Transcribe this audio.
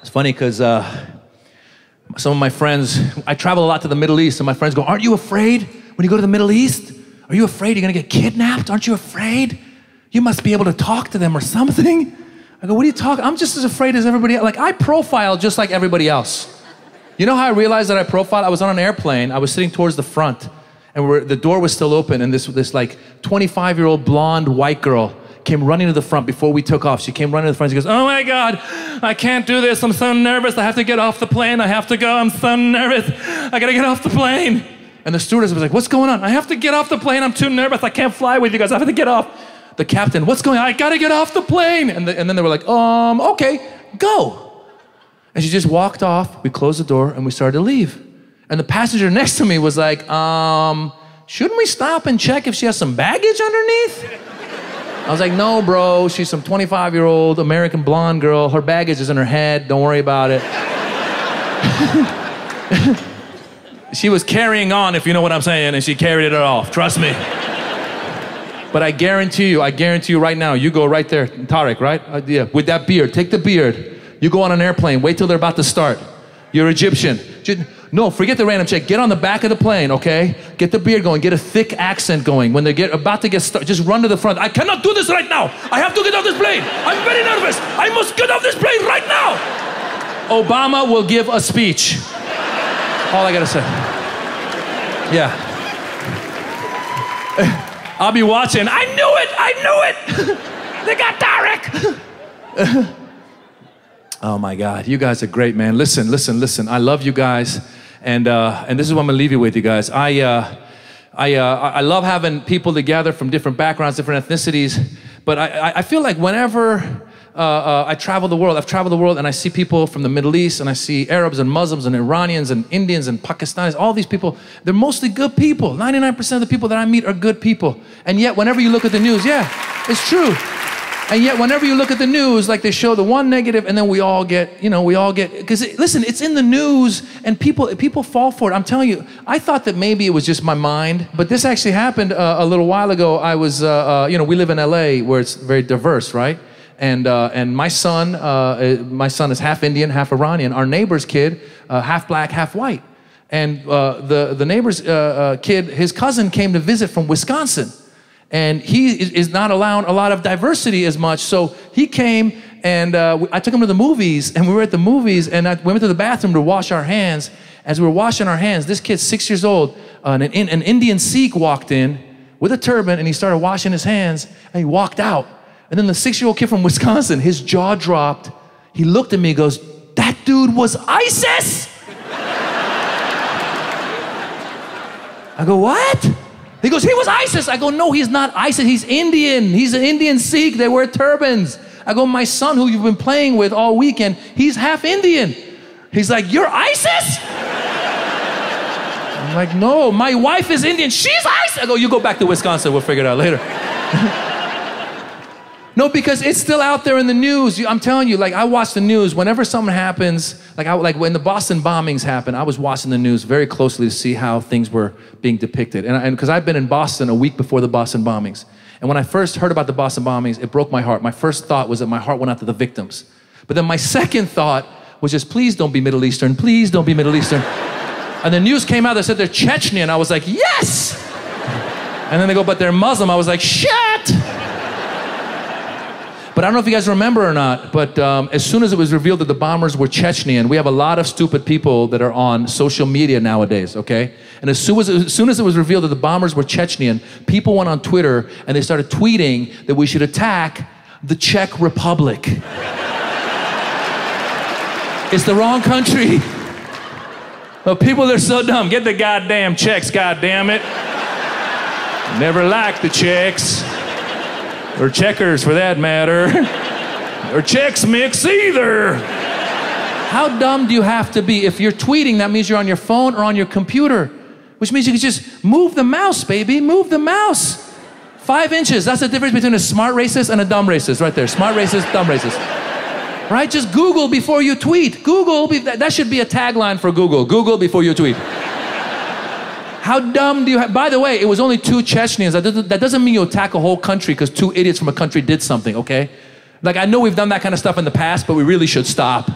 It's funny because some of my friends, I travel a lot to the Middle East, and my friends go, aren't you afraid when you go to the Middle East? Are you afraid you're gonna get kidnapped? Aren't you afraid? You must be able to talk to them or something. I go, what are you talking? I'm just as afraid as everybody else. Like, I profile just like everybody else. You know how I realized that I profiled? I was on an airplane, I was sitting towards the front, and the door was still open, and this like 25-year-old blonde white girl came running to the front before we took off. She came running to the front. She goes, oh my God, I can't do this. I'm so nervous. I have to get off the plane. I have to go. I'm so nervous. I gotta get off the plane. And the stewardess was like, what's going on? I have to get off the plane. I'm too nervous. I can't fly with you guys. I have to get off. The captain, what's going on? I gotta get off the plane. And then they were like, okay, go. And she just walked off. We closed the door and we started to leave. And the passenger next to me was like, shouldn't we stop and check if she has some baggage underneath? I was like, no, bro, she's some 25-year-old American blonde girl. Her baggage is in her head. Don't worry about it. She was carrying on, if you know what I'm saying, and she carried it off. Trust me. But I guarantee you right now, you go right there, Tarek, right? Yeah, with that beard, take the beard. You go on an airplane, wait till they're about to start. You're Egyptian. No, forget the random check. Get on the back of the plane, okay? Get the beard going, get a thick accent going. When they're about to get started, just run to the front. I cannot do this right now. I have to get off this plane. I'm very nervous. I must get off this plane right now. Obama will give a speech. All I gotta say. Yeah. I'll be watching. I knew it. They got Tarek. Oh my God, you guys are great, man. Listen. I love you guys, and this is what I'm gonna leave you with, you guys. I love having people together from different backgrounds, different ethnicities, but I feel like whenever I travel the world, I've traveled the world and I see people from the Middle East, and I see Arabs and Muslims and Iranians and Indians and Pakistanis, all these people, they're mostly good people. 99% of the people that I meet are good people. And yet whenever you look at the news, yeah, it's true. And yet whenever you look at the news, like they show the one negative and then we all get, because listen, it's in the news and people fall for it. I'm telling you, I thought that maybe it was just my mind, but this actually happened a little while ago. I was, we live in LA where it's very diverse, right? And my son is half Indian, half Iranian. Our neighbor's kid, half black, half white. And the neighbor's kid, his cousin came to visit from Wisconsin. And he is not allowed a lot of diversity as much. So he came and I took him to the movies, and we were at the movies, and we went to the bathroom to wash our hands. As we were washing our hands, this kid's 6 years old, an Indian Sikh walked in with a turban, and he started washing his hands, and he walked out. And then the 6-year-old kid from Wisconsin, his jaw dropped. He looked at me and goes, that dude was ISIS? I go, what? He goes, he was ISIS. I go, no, he's not ISIS. He's Indian. He's an Indian Sikh. They wear turbans. I go, my son, who you've been playing with all weekend, he's half Indian. He's like, you're ISIS? I'm like, no, my wife is Indian. She's ISIS. I go, you go back to Wisconsin. We'll figure it out later. No, because it's still out there in the news. I'm telling you, like, I watch the news whenever something happens, like when the Boston bombings happened, I was watching the news very closely to see how things were being depicted. And because I've been in Boston a week before the Boston bombings. And when I first heard about the Boston bombings, it broke my heart. My first thought was that my heart went out to the victims. But then my second thought was just, please don't be Middle Eastern. Please don't be Middle Eastern. And the news came out that said they're Chechen. I was like, yes! And then they go, but they're Muslim. I was like, shit! But I don't know if you guys remember or not, but as soon as it was revealed that the bombers were Chechnyan, we have a lot of stupid people that are on social media nowadays, okay? And as soon as it was revealed that the bombers were Chechnyan, people went on Twitter and they started tweeting that we should attack the Czech Republic. It's the wrong country. Well, people are so dumb. Get the goddamn Czechs, goddammit. Never liked the Czechs. Or checkers, for that matter. Or Chex Mix either. How dumb do you have to be? If you're tweeting, that means you're on your phone or on your computer, which means you can just move the mouse, baby. Move the mouse. 5 inches. That's the difference between a smart racist and a dumb racist, right there. Smart racist, dumb racist. Right? Just Google before you tweet. Google, that should be a tagline for Google. Google before you tweet. How dumb do you have? By the way, it was only 2 Chechens. That doesn't mean you attack a whole country because 2 idiots from a country did something, okay? Like, I know we've done that kind of stuff in the past, but we really should stop.